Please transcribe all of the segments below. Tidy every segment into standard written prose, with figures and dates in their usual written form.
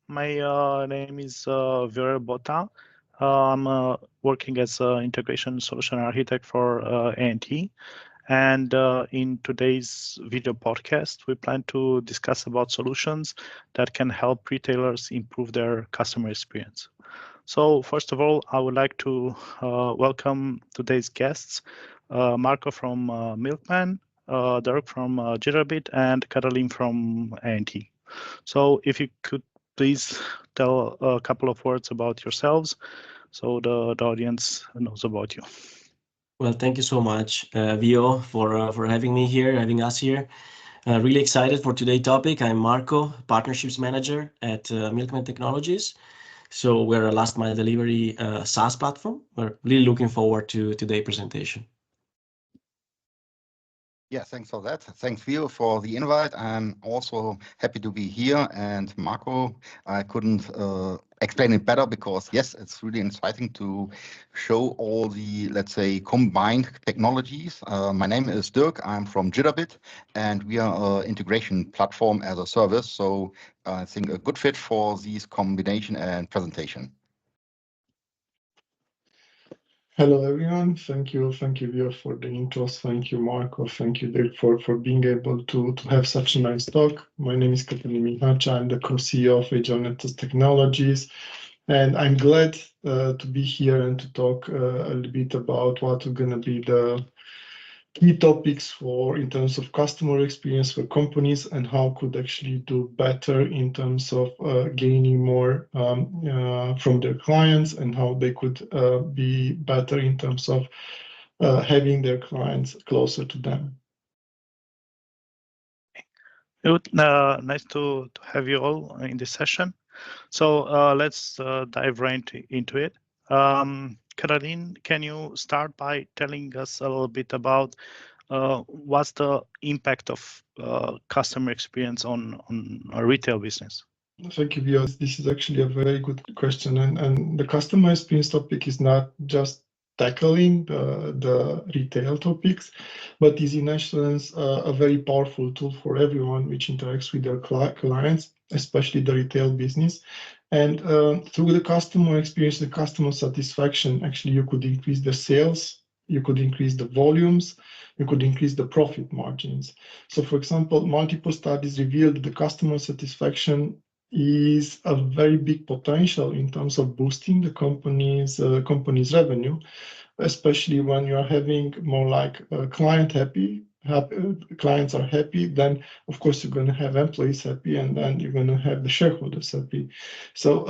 My name is Viorel Bota. I'm working as an integration solution architect for A&T. And in today's video podcast, we plan to discuss about solutions that can help retailers improve their customer experience. So first of all, I would like to welcome today's guests, Marco from Milkman, Dirk from Jitterbit, and Caroline from A&T. So if you could please tell a couple of words about yourselves so the audience knows about you. Well, thank you so much, Vio, for having me here, having us here. Really excited for today's topic. I'm Marco, Partnerships Manager at Milkman Technologies. So we're a last mile delivery SaaS platform. We're really looking forward to today's presentation. Yeah, thanks for that. Thanks, Vio, for the invite. I'm also happy to be here. And Marco, I couldn't explain it better because, yes, it's really exciting to show all the, let's say, combined technologies. My name is Dirk. I'm from Jitterbit, and we are an integration platform as a service. So I think a good fit for these combination and presentation. Hello, everyone. Thank you, Vio, for the intros. Thank you, Marco. Thank you, Dirk, for being able to have such a nice talk. My name is Katalin Mihacha. I'm the co-CEO of Agile Technologies, and I'm glad to be here and to talk a little bit about what are going to be the key topics in terms of customer experience for companies and how could actually do better in terms of gaining more from their clients and how they could be better in terms of having their clients closer to them. Good. Nice to have you all in this session. So let's dive right into it. Caroline, can you start by telling us a little bit about what's the impact of customer experience on a retail business? Thank you, Vio. This is actually a very good question. And the customer experience topic is not just tackling the retail topics, but is in essence a very powerful tool for everyone which interacts with their clients, especially the retail business. And through the customer experience, the customer satisfaction, actually you could increase the sales, you could increase the volumes, you could increase the profit margins. So for example, multiple studies revealed the customer satisfaction is a very big potential in terms of boosting the company's revenue, especially when you're having more like clients are happy, then of course you're going to have employees happy, and then you're going to have the shareholders happy. So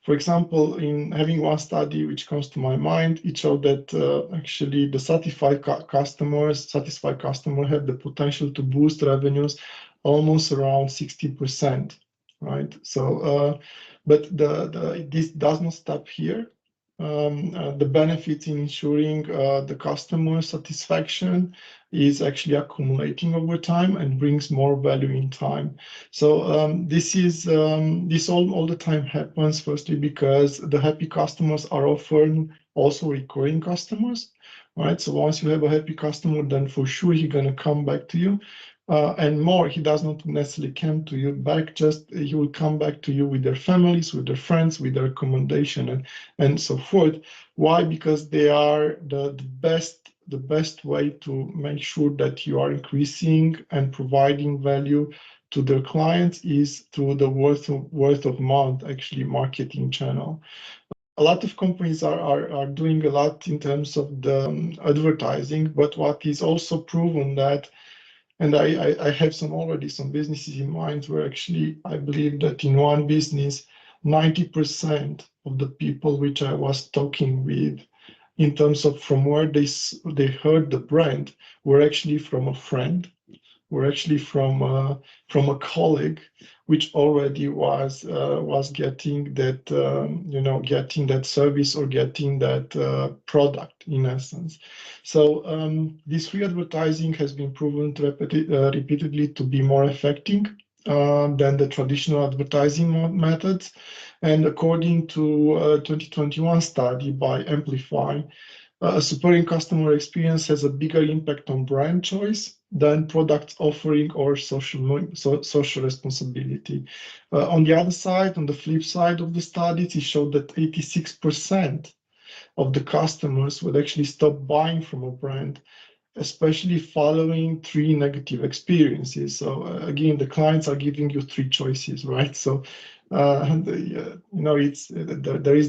for example, in having one study which comes to my mind, it showed that actually the satisfied customers have the potential to boost revenues almost around 60%. Right. So, but this does not stop here. The benefits in ensuring the customer satisfaction is actually accumulating over time and brings more value in time. So this all the time happens. Firstly, because the happy customers are often also recurring customers. Right. So once you have a happy customer, then for sure he's going to come back to you. And more, he does not necessarily come to you back, just he will come back to you with their families, with their friends, with their recommendation and so forth. Why? Because they are the best way to make sure that you are increasing and providing value to their clients is through the word of mouth, actually marketing channel. A lot of companies are doing a lot in terms of the advertising, but what is also proven that, and I have already some businesses in mind where actually I believe that in one business, 90% of the people which I was talking with in terms of from where they heard the brand were actually from a friend, were actually from a colleague, which already was getting that getting that service or getting that product in essence. So this free advertising has been proven repeatedly to be more effective than the traditional advertising methods. And according to a 2021 study by Amplify, a superior customer experience has a bigger impact on brand choice than product offering or social responsibility. On the other side, on the flip side of the studies, it showed that 86% of the customers would actually stop buying from a brand, especially following 3 negative experiences. So again, the clients are giving you 3 choices, right? So there is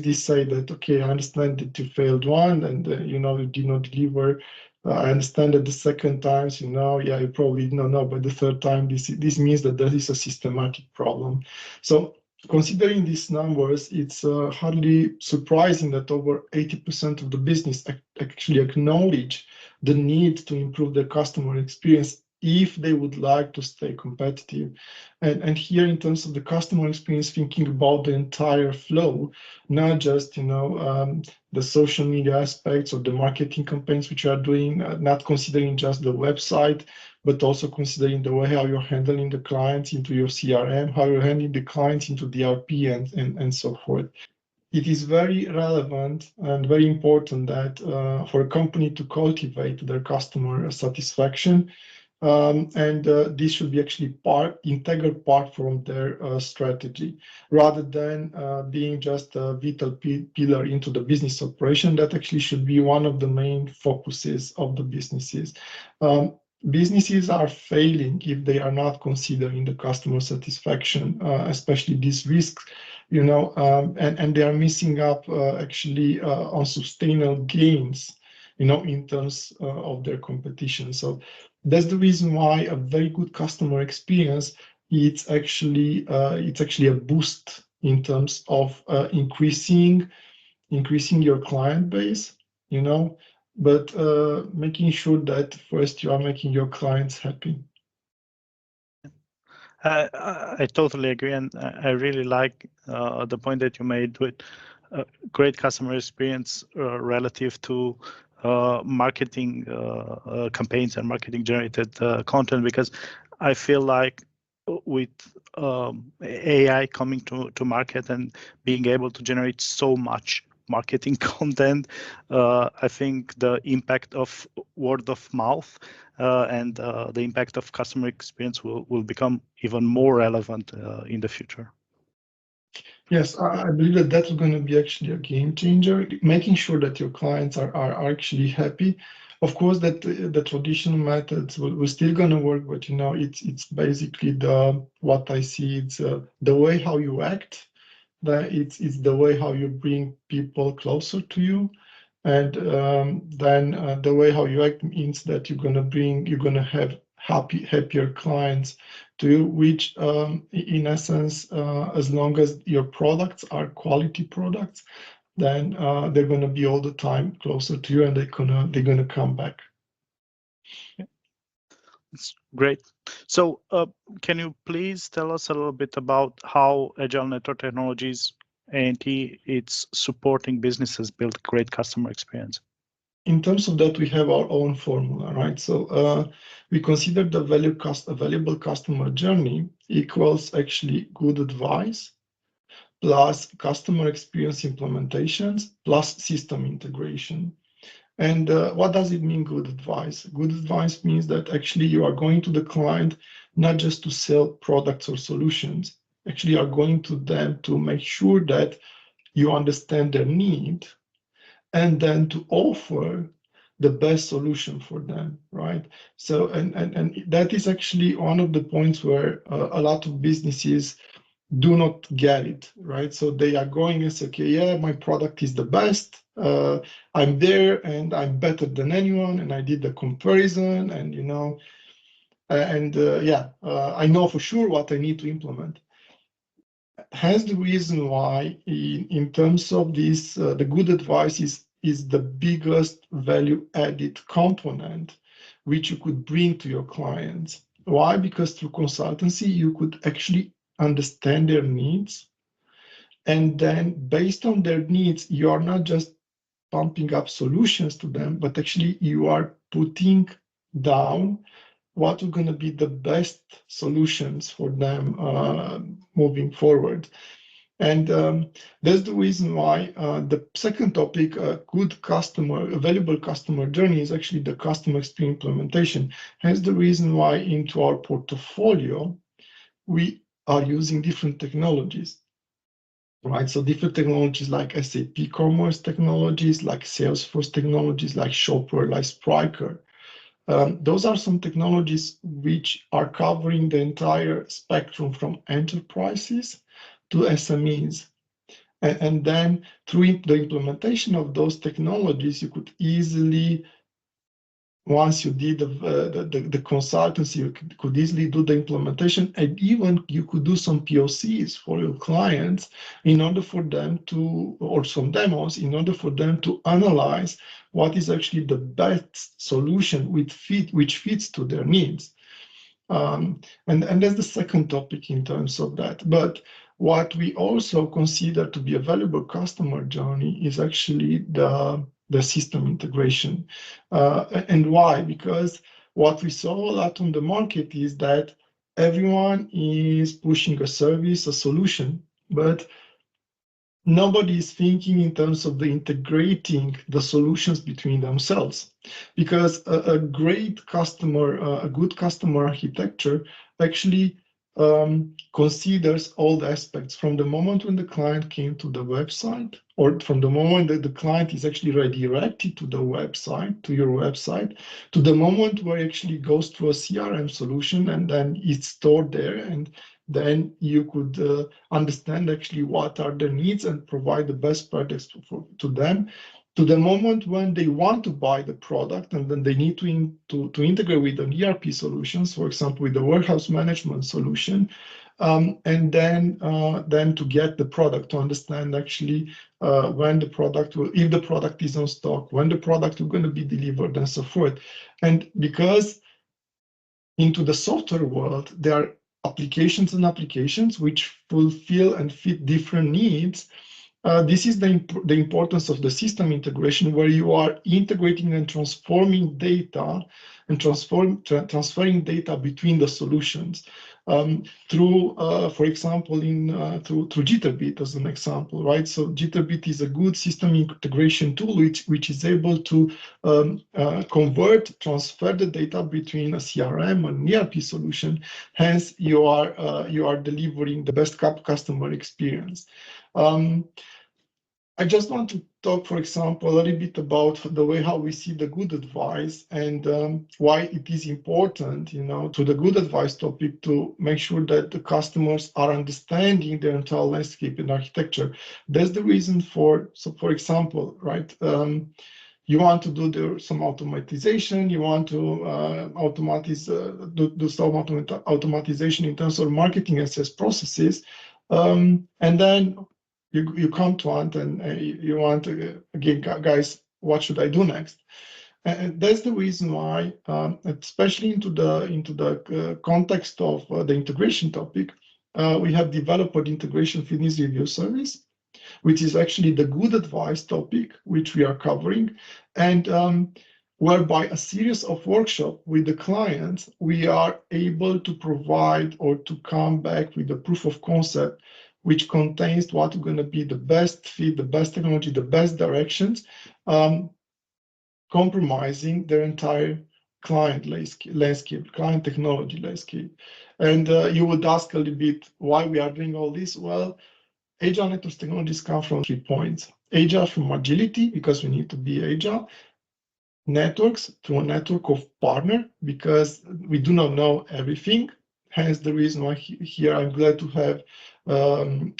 this say that, okay, I understand that you failed one and you did not deliver. I understand that the second times, yeah, you probably don't know, but the third time, this means that there is a systematic problem. So considering these numbers, it's hardly surprising that over 80% of the business actually acknowledge the need to improve their customer experience if they would like to stay competitive. And here, in terms of the customer experience, thinking about the entire flow, not just the social media aspects or the marketing campaigns which you are doing, not considering just the website, but also considering the way how you're handling the clients into your CRM, how you're handling the clients into DRP and so forth. It is very relevant and very important that for a company to cultivate their customer satisfaction, and this should be actually integral part from their strategy, rather than being just a vital pillar into the business operation. That actually should be one of the main focuses of the businesses. Businesses are failing if they are not considering the customer satisfaction, especially these risks, and they are missing up actually on sustainable gains, in terms of their competition. So that's the reason why a very good customer experience, it's actually a boost in terms of increasing your client base, but making sure that first you are making your clients happy. I totally agree, and I really like the point that you made with great customer experience relative to marketing campaigns and marketing generated content, because I feel like with AI coming to market and being able to generate so much marketing content, I think the impact of word of mouth and the impact of customer experience will become even more relevant in the future. Yes, I believe that that's going to be actually a game changer, making sure that your clients are actually happy. Of course, that the traditional methods will still going to work, but it's basically what I see. It's the way how you act, that it's the way how you bring people closer to you, and then the way how you act means that you're gonna have happier clients to you, which in essence, as long as your products are quality products, then they're gonna be all the time closer to you, and they're gonna come back. It's great. So can you please tell us a little bit about how Agile Network Technologies A&T it's supporting businesses build great customer experience? In terms of that, we have our own formula, right? So we consider the valuable customer journey equals actually good advice plus customer experience implementations plus system integration. And what does it mean, good advice? Good advice means that actually you are going to the client not just to sell products or solutions, actually are going to them to make sure that you understand their need and then to offer the best solution for them, right? So, and that is actually one of the points where a lot of businesses do not get it, right? So they are going and say, okay, yeah, my product is the best. I'm there and I'm better than anyone. And I did the comparison and, I know for sure what I need to implement. Hence the reason why in terms of this, the good advice is the biggest value added component which you could bring to your clients. Why? Because through consultancy, you could actually understand their needs. And then based on their needs, you are not just pumping up solutions to them, but actually you are putting down what are going to be the best solutions for them moving forward. And that's the reason why the second topic, a valuable customer journey, is actually the customer experience implementation. Hence the reason why into our portfolio, we are using different technologies, right? So different technologies like SAP Commerce technologies, like Salesforce technologies, like Shopware, like Spryker. Those are some technologies which are covering the entire spectrum from enterprises to SMEs. And then through the implementation of those technologies, you could easily, once you did the consultancy, you could easily do the implementation, and even you could do some POCs for your clients in order for them to, or some demos, in order for them to analyze what is actually the best solution which fits to their needs. And that's the second topic in terms of that. But what we also consider to be a valuable customer journey is actually the system integration. And why? Because what we saw a lot on the market is that everyone is pushing a service, a solution, but nobody is thinking in terms of the integrating the solutions between themselves, because a great customer, a good customer architecture actually considers all the aspects from the moment when the client came to the website, or from the moment that the client is actually redirected to the website, to your website, to the moment where it actually goes to a CRM solution and then it's stored there, and then you could understand actually what are their needs and provide the best products to them, to the moment when they want to buy the product and then they need to integrate with an ERP solutions, for example, with the warehouse management solution, and then to get the product, to understand actually when the product will, if the product is on stock, when the product is going to be delivered, and so forth. And because into the software world, there are applications and applications which fulfill and fit different needs. This is the importance of the system integration, where you are integrating and transforming data and transferring data between the solutions through, for example, through Jitterbit as an example, right? So Jitterbit is a good system integration tool which is able to transfer the data between a CRM and an ERP solution. Hence, you are delivering the best customer experience. I just want to talk, for example, a little bit about the way how we see the good advice and why it is important, to the good advice topic, to make sure that the customers are understanding their entire landscape and architecture. That's the reason for example, right? You want to do some automatization, you want to do some automatization in terms of marketing and sales processes, and then you come to Ant and you want to, again, guys, what should I do next? And that's the reason why, especially into the context of the integration topic, we have developed an integration fitness review service, which is actually the good advice topic, which we are covering, and whereby a series of workshops with the clients, we are able to provide or to come back with a proof of concept, which contains what are going to be the best fit, the best technology, the best directions, compromising their entire client landscape, client technology landscape. And you would ask a little bit why we are doing all this. Well, agile networks technologies come from 3 points. Agile from agility, because we need to be agile. Networks, through a network of partner, because we do not know everything. Hence the reason why here I'm glad to have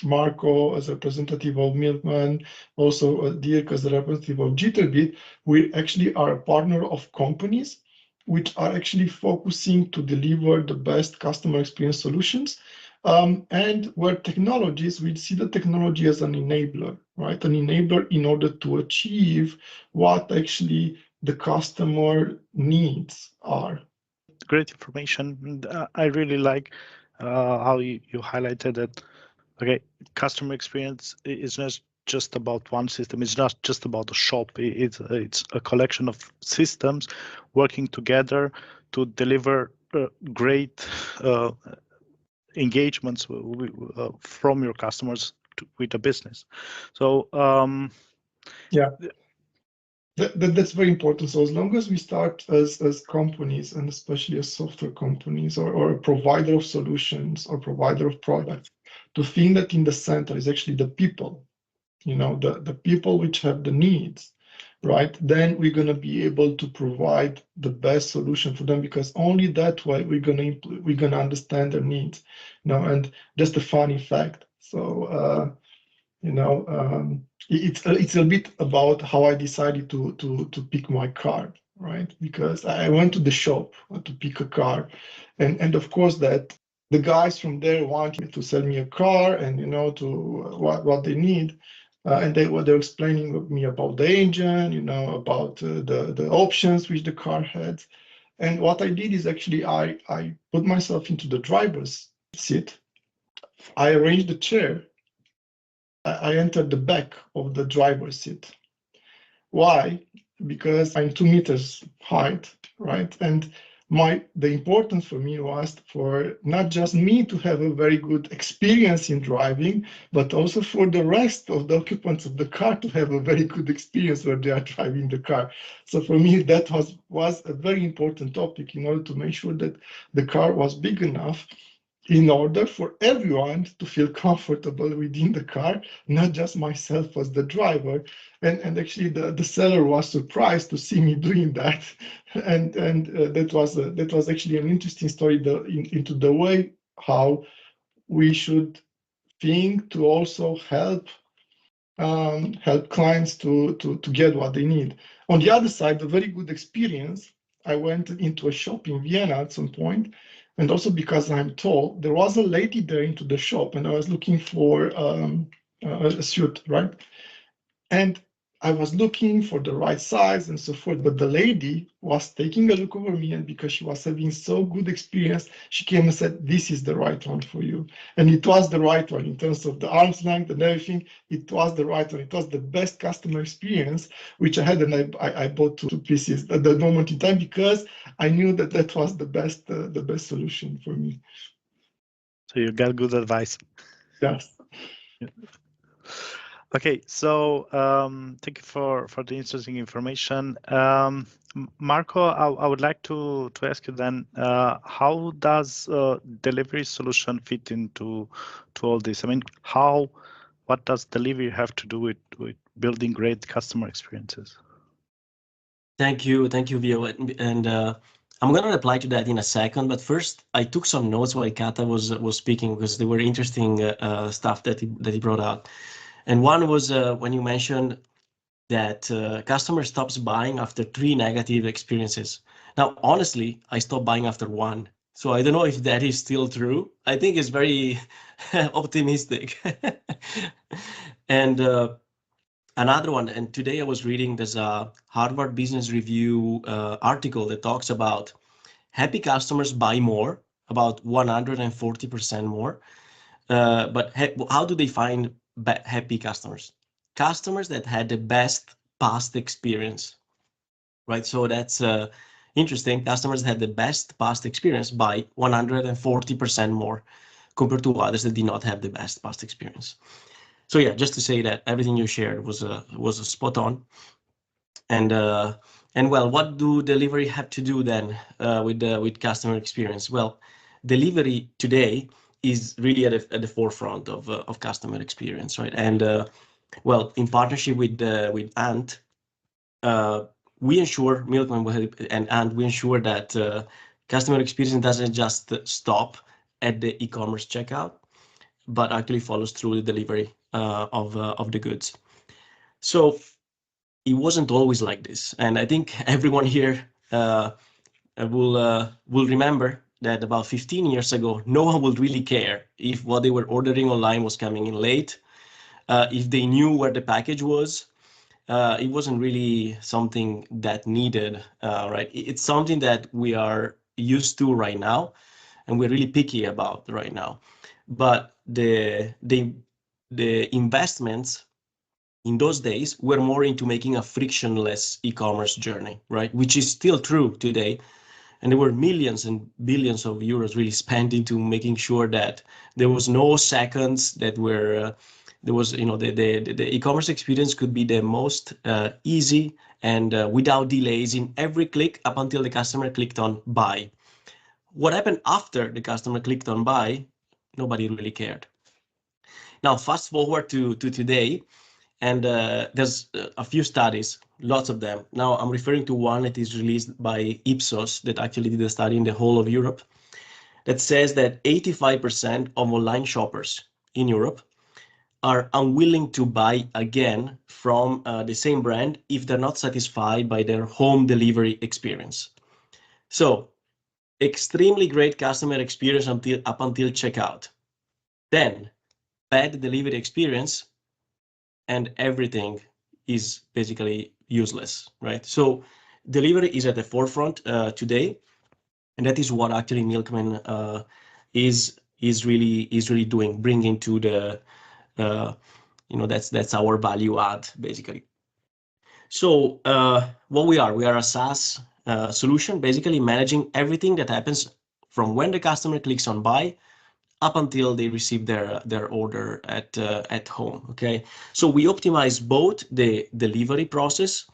Marco as a representative of Milkman, also Dirk as a representative of Jitterbit. We actually are a partner of companies which are actually focusing to deliver the best customer experience solutions. And where technologies, we see the technology as an enabler, right? An enabler in order to achieve what actually the customer needs are. Great information. And, I really like how you highlighted that. Okay, customer experience is not just about one system. It's not just about a shop. It's a collection of systems working together to deliver great engagements from your customers with the business. So yeah. That's very important. So as long as we start as companies, and especially as software companies or a provider of solutions or provider of products, to think that in the center is actually the people, the people which have the needs, right? Then we're going to be able to provide the best solution for them, because only that way we're going to understand their needs. And just a funny fact. So it's a bit about how I decided to pick my car, right? Because I went to the shop to pick a car, and of course that the guys from there wanted to sell me a car, and to what they need, and they were explaining me about the engine, about the options which the car had. And what I did is actually I put myself into the driver's seat. I arranged the chair. I entered the back of the driver's seat. Why? Because I'm 2 meters height, right? And the importance for me was for not just me to have a very good experience in driving, but also for the rest of the occupants of the car to have a very good experience where they are driving the car. So for me, that was a very important topic, in order to make sure that the car was big enough in order for everyone to feel comfortable within the car, not just myself as the driver. And actually the seller was surprised to see me doing that. And that was actually an interesting story into the way how we should think to also help clients to get what they need. On the other side, a very good experience, I went into a shop in Vienna at some point, and also because I'm tall, there was a lady there into the shop, and I was looking for a suit, right? And I was looking for the right size and so forth, but the lady was taking a look over me, and because she was having so good experience, she came and said, "This is the right one for you." And it was the right one in terms of the arm's length and everything. It was the right one. It was the best customer experience which I had, and I bought 2 pieces at the moment in time, because I knew that was the best solution for me. So you got good advice. Yes. Okay, so thank you for the interesting information. Marco, I would like to ask you then, how does delivery solution fit into all this? I mean, what does delivery have to do with building great customer experiences? Thank you, Vio, and I'm gonna reply to that in a second. But first, I took some notes while Kata was speaking, because they were interesting stuff that he brought out. And one was when you mentioned that customer stops buying after 3 negative experiences. Now, honestly, I stopped buying after 1. So I don't know if that is still true. I think it's very optimistic. And another one, and today I was reading, there's a Harvard Business Review article that talks about happy customers buy more, about 140% more. But how do they find happy customers? Customers that had the best past experience, right? So that's interesting. Customers had the best past experience by 140% more compared to others that did not have the best past experience. So yeah, just to say that everything you shared was a spot on. And well, what do delivery have to do then with customer experience? Well, delivery today is really at the forefront of customer experience, right? And well, in partnership with Ant, we ensure Milkman and Ant, we ensure that customer experience doesn't just stop at the e-commerce checkout, but actually follows through the delivery of the goods. So it wasn't always like this, and I think everyone here will remember that about 15 years ago, no one would really care if what they were ordering online was coming in late, if they knew where the package was. It wasn't really something that needed, right? It's something that we are used to right now, and we're really picky about right now. But the investments in those days were more into making a frictionless e-commerce journey, right? Which is still true today. And there were millions and billions of euros really spent into making sure that there was no seconds that were there was, the e-commerce experience could be the most easy and without delays in every click up until the customer clicked on buy. What happened after the customer clicked on buy? Nobody really cared. Now, fast forward to today, and there's a few studies, lots of them. Now, I'm referring to one that is released by Ipsos that actually did a study in the whole of Europe that says that 85% of online shoppers in Europe are unwilling to buy again from the same brand if they're not satisfied by their home delivery experience. So, extremely great customer experience up until checkout. Then, bad delivery experience, and everything is basically useless, right? So, delivery is at the forefront today, and that is what actually Milkman is really doing, bringing to the that's our value add basically. So what we are a SaaS solution, basically managing everything that happens from when the customer clicks on buy up until they receive their order at home. Okay, so we optimize both the delivery process,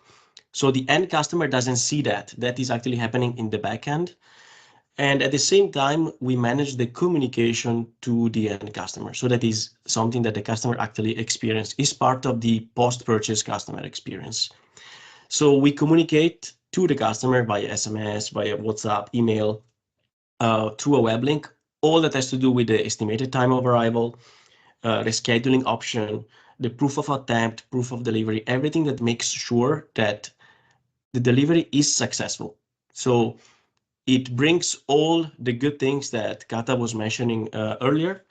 so the end customer doesn't see that is actually happening in the back end. And at the same time, we manage the communication to the end customer. So that is something that the customer actually experiences, is part of the post-purchase customer experience. So we communicate to the customer via SMS, via WhatsApp, email, through a web link, all that has to do with the estimated time of arrival, the scheduling option, the proof of attempt, proof of delivery, everything that makes sure that the delivery is successful. So it brings all the good things that Kata was mentioning earlier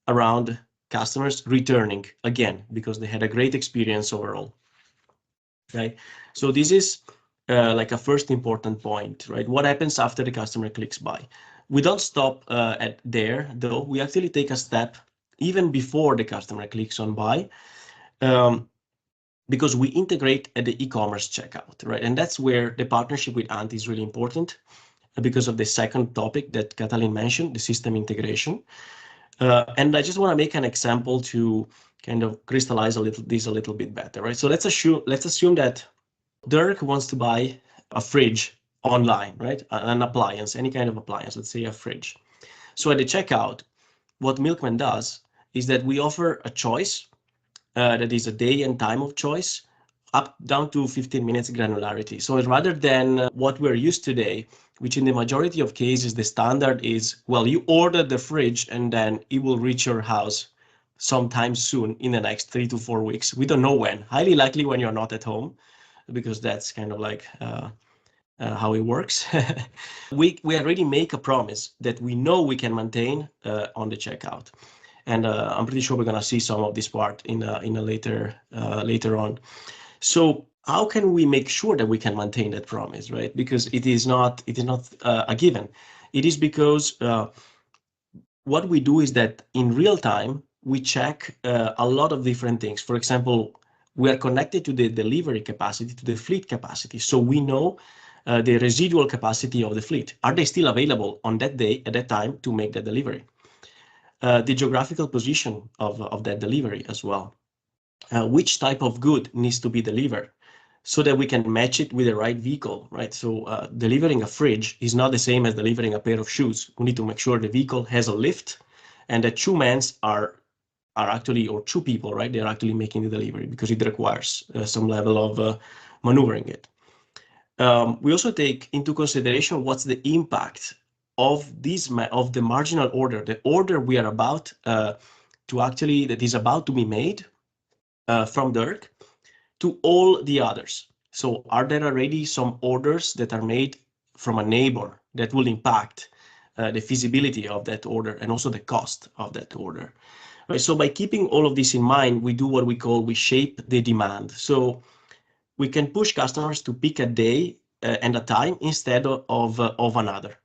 around customers returning again because they had a great experience overall. Okay, so this is like a first important point, right? What happens after the customer clicks buy? We don't stop at there, though. We actually take a step even before the customer clicks on buy, because we integrate at the e-commerce checkout, right? And that's where the partnership with Ant is really important, because of the second topic that Katalin mentioned, the system integration. And I just want to make an example to kind of crystallize this a little bit better, right? So let's assume that Dirk wants to buy a fridge online, right? An appliance, any kind of appliance, let's say a fridge. So at the checkout, what Milkman does is that we offer a choice that is a day and time of choice, up down to 15 minutes granularity. So rather than what we're used today, which in the majority of cases, the standard is, well, you order the fridge and then it will reach your house sometime soon in the next 3 to 4 weeks. We don't know when, highly likely when you're not at home, because that's kind of like how it works. We already make a promise that we know we can maintain on the checkout. And I'm pretty sure we're going to see some of this part in a later on. So how can we make sure that we can maintain that promise, right? Because it is not a given. It is because what we do is that in real time, we check a lot of different things. For example, we are connected to the delivery capacity, to the fleet capacity. So we know the residual capacity of the fleet. Are they still available on that day, at that time, to make the delivery? The geographical position of that delivery as well. Which type of good needs to be delivered so that we can match it with the right vehicle, right? So delivering a fridge is not the same as delivering a pair of shoes. We need to make sure the vehicle has a lift and that two men are actually, or two people, right? They're actually making the delivery because it requires some level of maneuvering it. We also take into consideration what's the impact of the marginal order, the order we are about that is about to be made from Dirk to all the others. So are there already some orders that are made from a neighbor that will impact the feasibility of that order and also the cost of that order? Right, so by keeping all of this in mind, we do what we shape the demand. So we can push customers to pick a day and a time instead of another.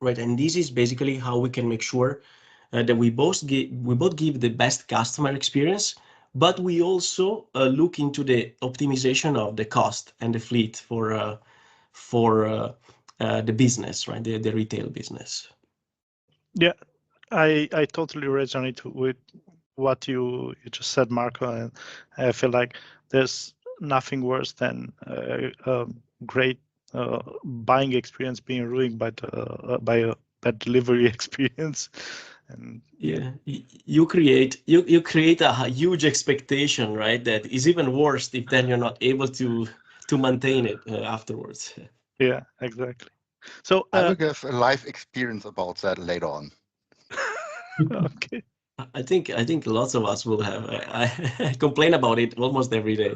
Right, and this is basically how we can make sure that we both give the best customer experience, but we also look into the optimization of the cost and the fleet for the business, right? The retail business. Yeah, I totally resonate with what you just said, Marco, and I feel like there's nothing worse than a great buying experience being ruined by a bad delivery experience. And yeah, you create a huge expectation, right? That is even worse if then you're not able to maintain it afterwards. yeah, exactly. So I will give a live experience about that later on. okay. I think lots of us will have. I complain about it almost every day.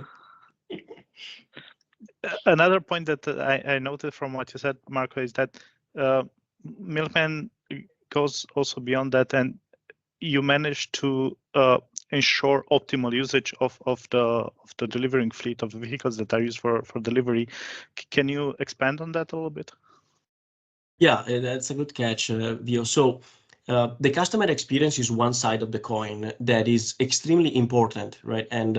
Another point that I noted from what you said, Marco, is that Milkman goes also beyond that, and you manage to ensure optimal usage of the delivering fleet of the vehicles that are used for delivery. Can you expand on that a little bit? Yeah, that's a good catch, Vio. So the customer experience is one side of the coin that is extremely important, right? And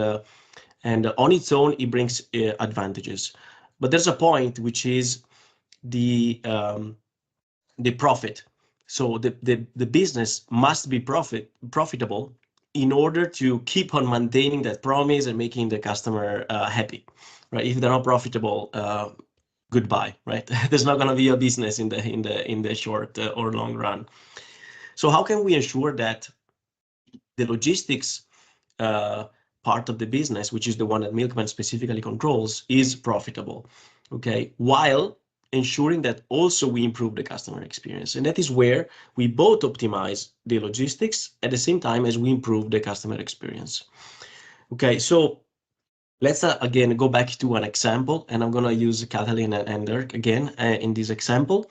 on its own, it brings advantages. But there's a point which is the profit. So the business must be profitable in order to keep on maintaining that promise and making the customer happy, right? If they're not profitable, goodbye, right? There's not going to be a business in the short or long run. So how can we ensure that the logistics part of the business, which is the one that Milkman specifically controls, is profitable, okay, while ensuring that also we improve the customer experience? And that is where we both optimize the logistics at the same time as we improve the customer experience. Okay, so let's again go back to an example, and I'm going to use Katalin and Dirk again in this example,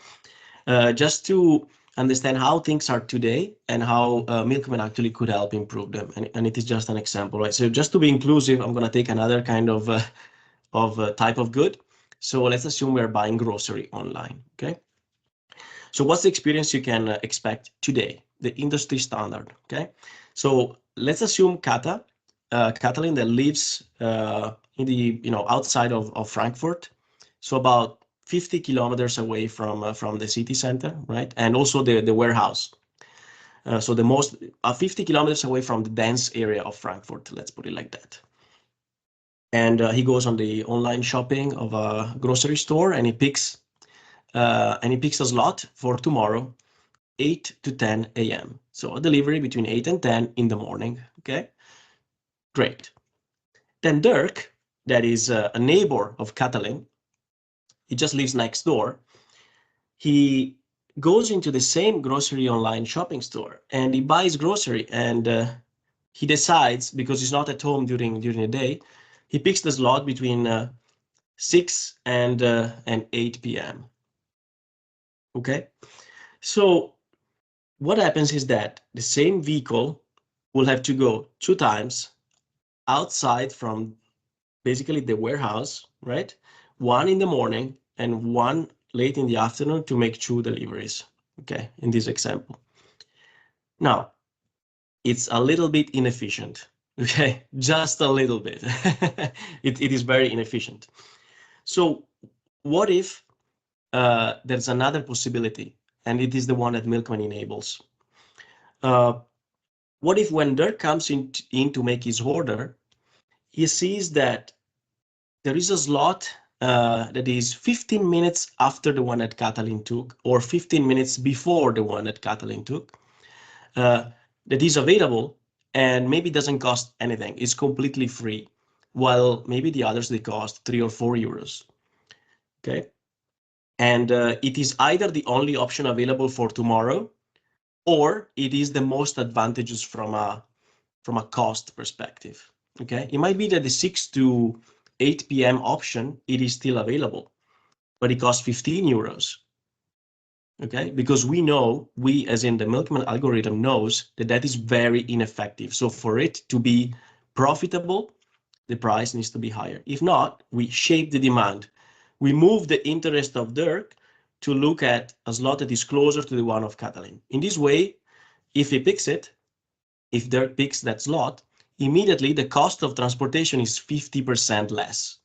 just to understand how things are today and how Milkman actually could help improve them. And it is just an example, right? So just to be inclusive, I'm going to take another kind of type of good. So let's assume we're buying grocery online, okay? So what's the experience you can expect today, the industry standard, okay? So let's assume Katalin that lives in the outside of Frankfurt, so about 50 kilometers away from the city center, right? And also the warehouse. So the most 50 kilometers away from the dense area of Frankfurt, let's put it like that. And he goes on the online shopping of a grocery store, and he picks a slot for tomorrow, 8 to 10 a.m. So a delivery between 8 and 10 in the morning. Okay, great. Then Dirk, that is a neighbor of Katalin, he just lives next door. He goes into the same grocery online shopping store and he buys grocery, and he decides, because he's not at home during the day, he picks the slot between 6 and 8 p.m. Okay, so what happens is that the same vehicle will have to go 2 times outside from basically the warehouse, right? One in the morning and one late in the afternoon to make 2 deliveries, okay, in this example. Now, it's a little bit inefficient, okay, just a little bit. It is very inefficient. So what if there's another possibility, and it is the one that Milkman enables? What if when Dirk comes in to make his order, he sees that there is a slot that is 15 minutes after the one that Katalin took, or 15 minutes before the one that Katalin took, that is available and maybe doesn't cost anything. It's completely free, while maybe the others, they cost 3 or 4 euros. Okay. And it is either the only option available for tomorrow, or it is the most advantageous from a cost perspective. Okay. It might be that the 6 to 8 p.m. option, it is still available, but it costs 15 euros. Okay, because we as in the Milkman algorithm knows that is very ineffective. So for it to be profitable, the price needs to be higher. If not, we shape the demand. We move the interest of Dirk to look at a slot that is closer to the one of Katalin. In this way, if Dirk picks that slot, immediately the cost of transportation is 50% less,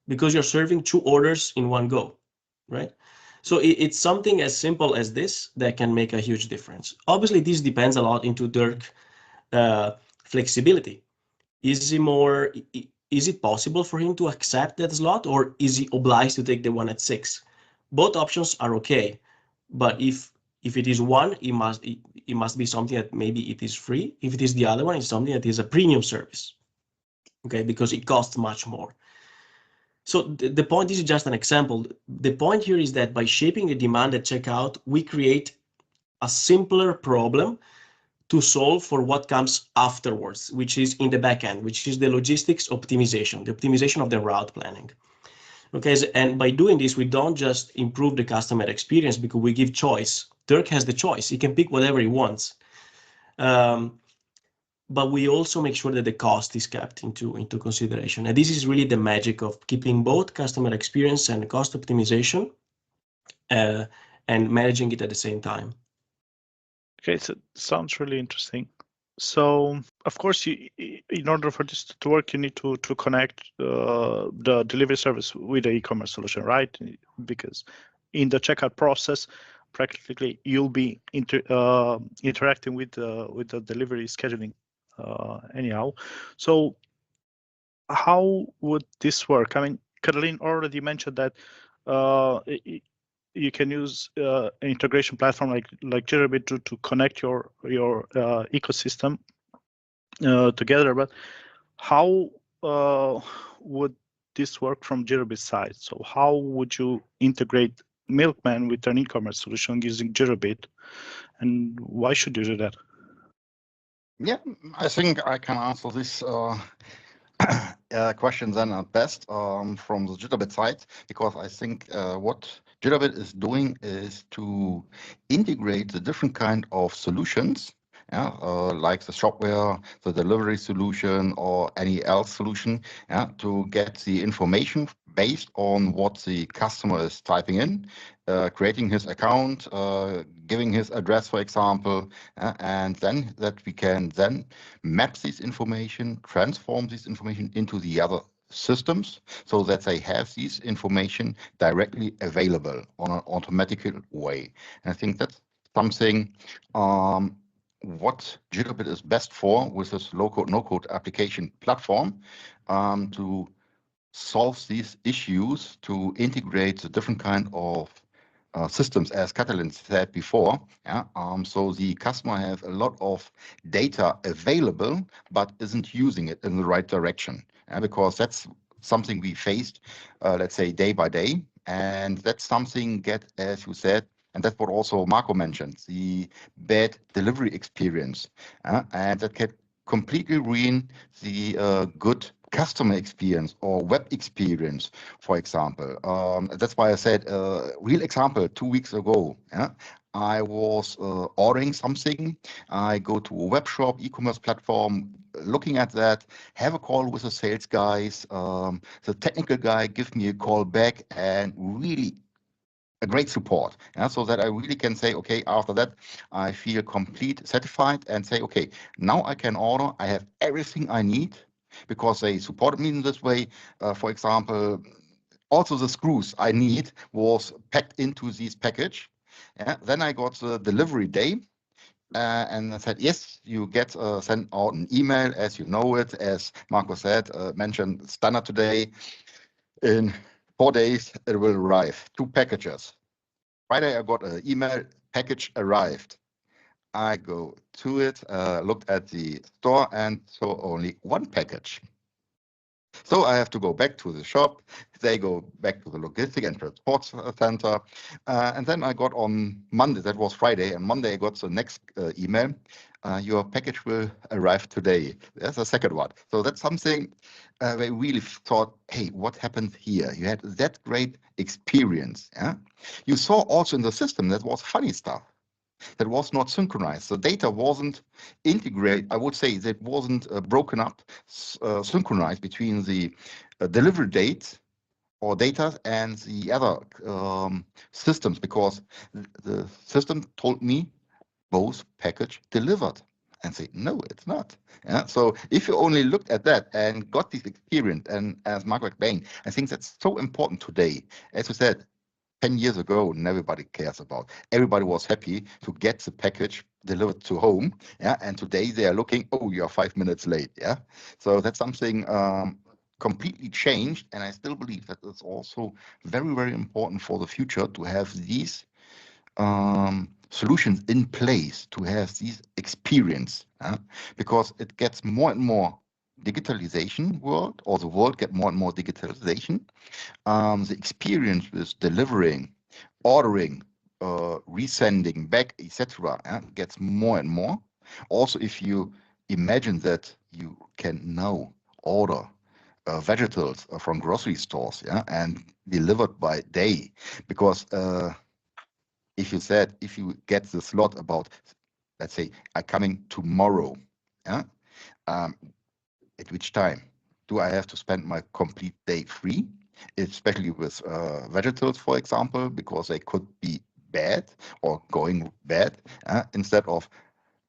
because you're serving 2 orders in one go, right? So it's something as simple as this that can make a huge difference. Obviously, this depends a lot into Dirk flexibility. Is it possible for him to accept that slot, or is he obliged to take the one at 6? Both options are okay, but if it is one, it must be something that maybe it is free. If it is the other one, it's something that is a premium service, okay, because it costs much more. So the point, this is just an example. The point here is that by shaping the demand at checkout, we create a simpler problem to solve for what comes afterwards, which is in the back end, which is the logistics optimization, the optimization of the route planning. Okay, and by doing this, we don't just improve the customer experience because we give choice. Dirk has the choice. He can pick whatever he wants. But we also make sure that the cost is kept into consideration. And this is really the magic of keeping both customer experience and cost optimization and managing it at the same time. Okay, so sounds really interesting. So, of course, in order for this to work, you need to connect the delivery service with the e-commerce solution, right? Because in the checkout process, practically you'll be interacting with the delivery scheduling anyhow. So, how would this work? I mean, Caroline already mentioned that you can use an integration platform like Jitterbit to connect your ecosystem together. But how would this work from Jitterbit side? So how would you integrate Milkman with an e-commerce solution using Jitterbit, and why should you do that? Yeah, I think I can answer this question then at best from the Jitterbit side, because I think what Jitterbit is doing is to integrate the different kind of solutions, like the shopware, the delivery solution, or any else solution, to get the information based on what the customer is typing in, creating his account, giving his address, for example, and then that we can then map this information, transform this information into the other systems so that they have this information directly available on an automatic way. And I think that's something what Jitterbit is best for with this low-code, no-code application platform to solve these issues, to integrate the different kind of systems, as Catalin said before. So the customer has a lot of data available, but isn't using it in the right direction, because that's something we faced, let's say, day by day. And that's something as you said, and that's what also Marco mentioned, the bad delivery experience. And that can completely ruin the good customer experience or web experience, for example. That's why I said, real example, 2 weeks ago, I was ordering something. I go to a web shop, e-commerce platform, looking at that, have a call with the sales guys. The technical guy gives me a call back and really a great support, so that I really can say, okay, after that, I feel complete satisfied and say, okay, now I can order. I have everything I need because they supported me in this way. For example, also the screws I need was packed into this package. Then I got the delivery day. And I said, yes, you get sent out an email as you know it, as Marco said, mentioned standard today. In 4 days, it will arrive. 2 packages. Friday, I got an email, package arrived. I go to it, looked at the store, and saw only 1 package. So I have to go back to the shop. They go back to the logistic and transport center. And then I got on Monday, that was Friday, and Monday I got the next email. Your package will arrive today. There's a second one. So that's something they really thought, hey, what happened here? You had that great experience. You saw also in the system that was funny stuff. That was not synchronized. The data wasn't integrated. I would say that wasn't broken up, synchronized between the delivery date or data and the other systems, because the system told me both package delivered. And say, no, it's not. So if you only looked at that and got this experience, and as Marco explained, I think that's so important today. As you said, 10 years ago, everybody cares about. Everybody was happy to get the package delivered to home. Yeah, and today they are looking, oh, you are 5 minutes late. Yeah, so that's something completely changed, and I still believe that it's also very, very important for the future to have these solutions in place, to have these experience, because it gets more and more digitalization world, or the world get more and more digitalization. The experience with delivering, ordering, resending back, etc., gets more and more. Also, if you imagine that you can now order vegetables from grocery stores, and delivered by day, because if you get the slot about, let's say, I'm coming tomorrow, yeah, at which time do I have to spend my complete day free, especially with vegetables, for example, because they could be bad or going bad, instead of,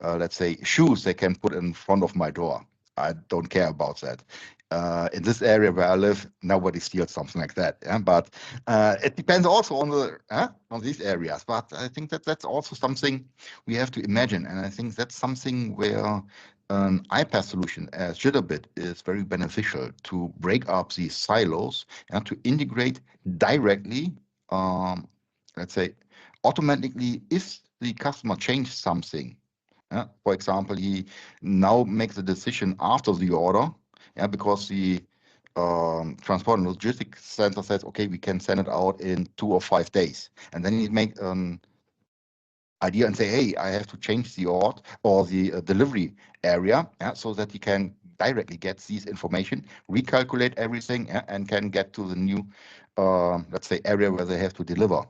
let's say, shoes they can put in front of my door. I don't care about that. In this area where I live, nobody steals something like that. Yeah? But it depends also on these areas. But I think that that's also something we have to imagine, and I think that's something where an iPaaS solution as Jitterbit is very beneficial to break up these silos and to integrate directly, let's say, automatically if the customer changes something. For example, he now makes a decision after the order, because the transport and logistics center says, okay, we can send it out in 2 or 5 days, and then he make an idea and say, hey, I have to change the order or the delivery area, so that he can directly get these information, recalculate everything, and can get to the new, let's say, area where they have to deliver.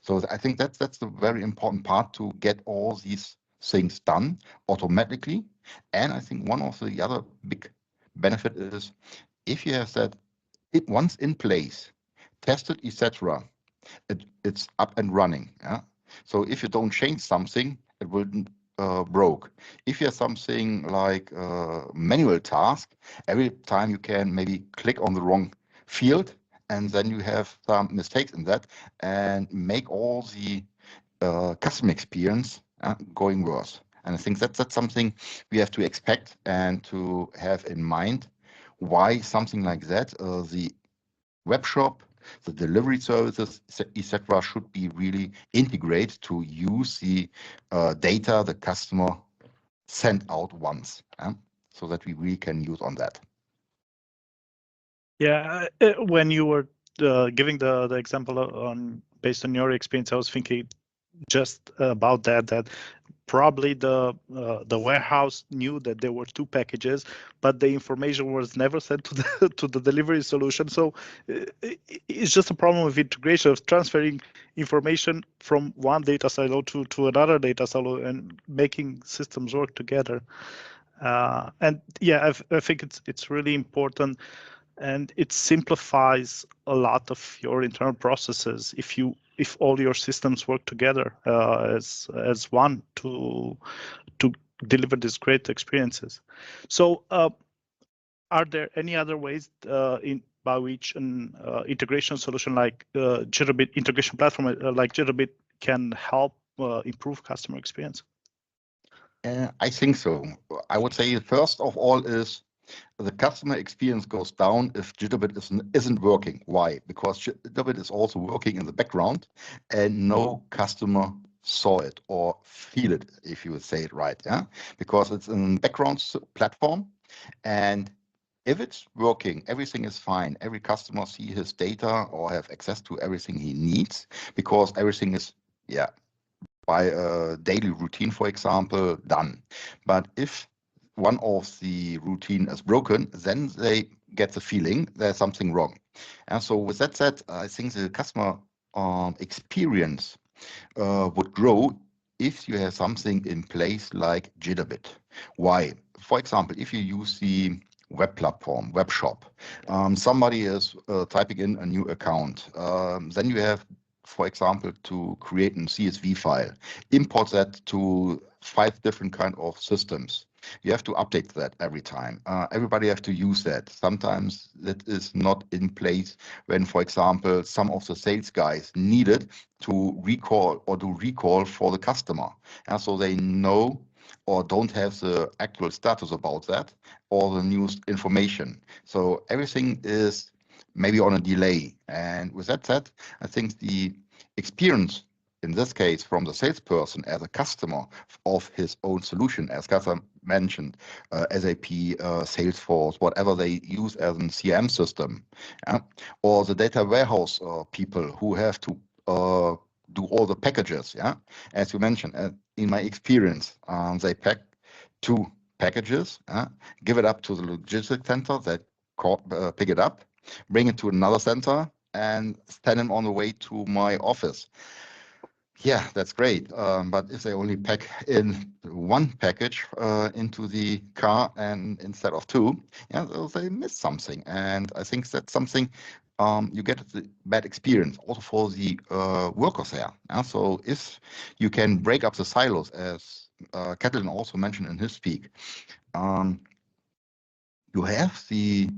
So I think that's the very important part, to get all these things done automatically. And I think one of the other big benefit is if you have that it once in place, tested, etc., it's up and running. So if you don't change something, it will broke. If you have something like manual task, every time you can maybe click on the wrong field, and then you have some mistakes in that and make all the customer experience going worse. And I think that's something we have to expect and to have in mind, why something like that, the web shop, the delivery services, etc., should be really integrated to use the data the customer sent out once, so that we really can use on that. Yeah, when you were giving the example on based on your experience, I was thinking just about that probably the warehouse knew that there were 2 packages, but the information was never sent to the to the delivery solution. So it's just a problem of integration, of transferring information from one data silo to another data silo and making systems work together. And yeah, I think it's really important, and it simplifies a lot of your internal processes if all your systems work together as one to deliver these great experiences. So are there any other ways by which an integration solution like Jitterbit integration platform like Jitterbit can help improve customer experience? I think so. I would say first of all is the customer experience goes down if Jitterbit isn't working. Why? Because Jitterbit is also working in the background and no customer saw it or feel it, if you would say it right. Because it's a background platform, and if it's working, everything is fine. Every customer see his data or have access to everything he needs, because everything is, by a daily routine, for example, done. But if one of the routine is broken, then they get the feeling there's something wrong. And so with that said, I think the customer experience would grow if you have something in place like Jitterbit. Why? For example, if you use the web platform, web shop, somebody is typing in a new account, then you have, for example, to create a CSV file, import that to 5 different kind of systems. You have to update that every time. Everybody have to use that. Sometimes that is not in place when, for example, some of the sales guys needed to recall or do recall for the customer. And so they know or don't have the actual status about that or the news information. So everything is maybe on a delay. And with that said, I think the experience in this case from the salesperson as a customer of his own solution, as Kasa mentioned, SAP, Salesforce, whatever they use as a CRM system, or the data warehouse people who have to do all the packages. As you mentioned, in my experience, they pack 2 packages, give it up to the logistics center that pick it up, bring it to another center, and send them on the way to my office. Yeah, that's great. But if they only pack in 1 package into the car and instead of 2, they miss something. And I think that's something you get the bad experience also for the workers there. So if you can break up the silos, as Catalin also mentioned in his speak, you have the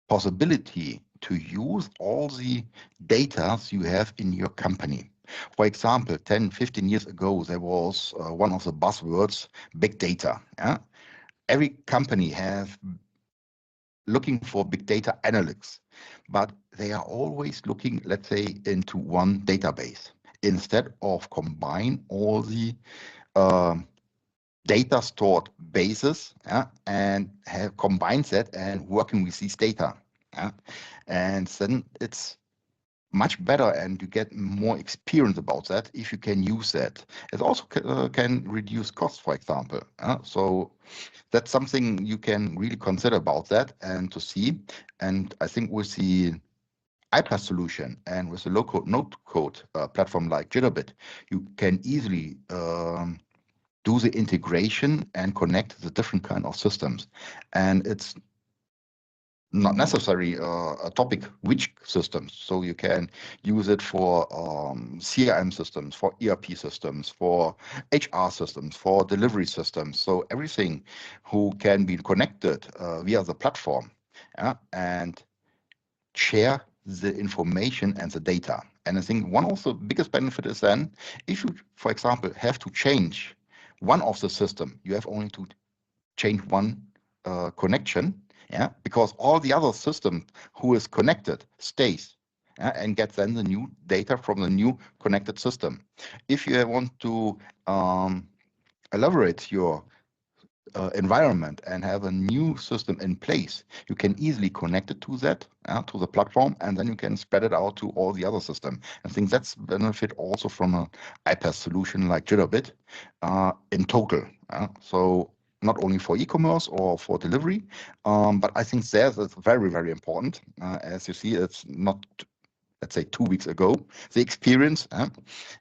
possibility to use all the data you have in your company. For example, 10, 15 years ago, there was one of the buzzwords, big data. Every company have looking for big data analytics, but they are always looking, let's say, into one database instead of combine all the data stored bases and have combined that and working with these data. And then it's much better and you get more experience about that if you can use that. It also can reduce costs, for example. So that's something you can really consider about that and to see. And I think with the iPaaS solution and with the low-code, no-code platform like Jitterbit, you can easily do the integration and connect the different kind of systems. And it's not necessary a topic which systems. So you can use it for CRM systems, for ERP systems, for HR systems, for delivery systems. So everything who can be connected via the platform and share the information and the data. And I think one of the biggest benefit is then if you, for example, have to change one of the system, you have only to change one connection, because all the other system who is connected stays and gets then the new data from the new connected system. If you want to elaborate your environment and have a new system in place, you can easily connect it to that, to the platform, and then you can spread it out to all the other system. I think that's benefit also from an iPaaS solution like Jitterbit in total. So not only for e-commerce or for delivery, but I think that's very, very important. As you see, it's not, let's say, 2 weeks ago, the experience.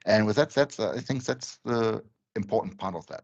And with that, I think that's the important part of that.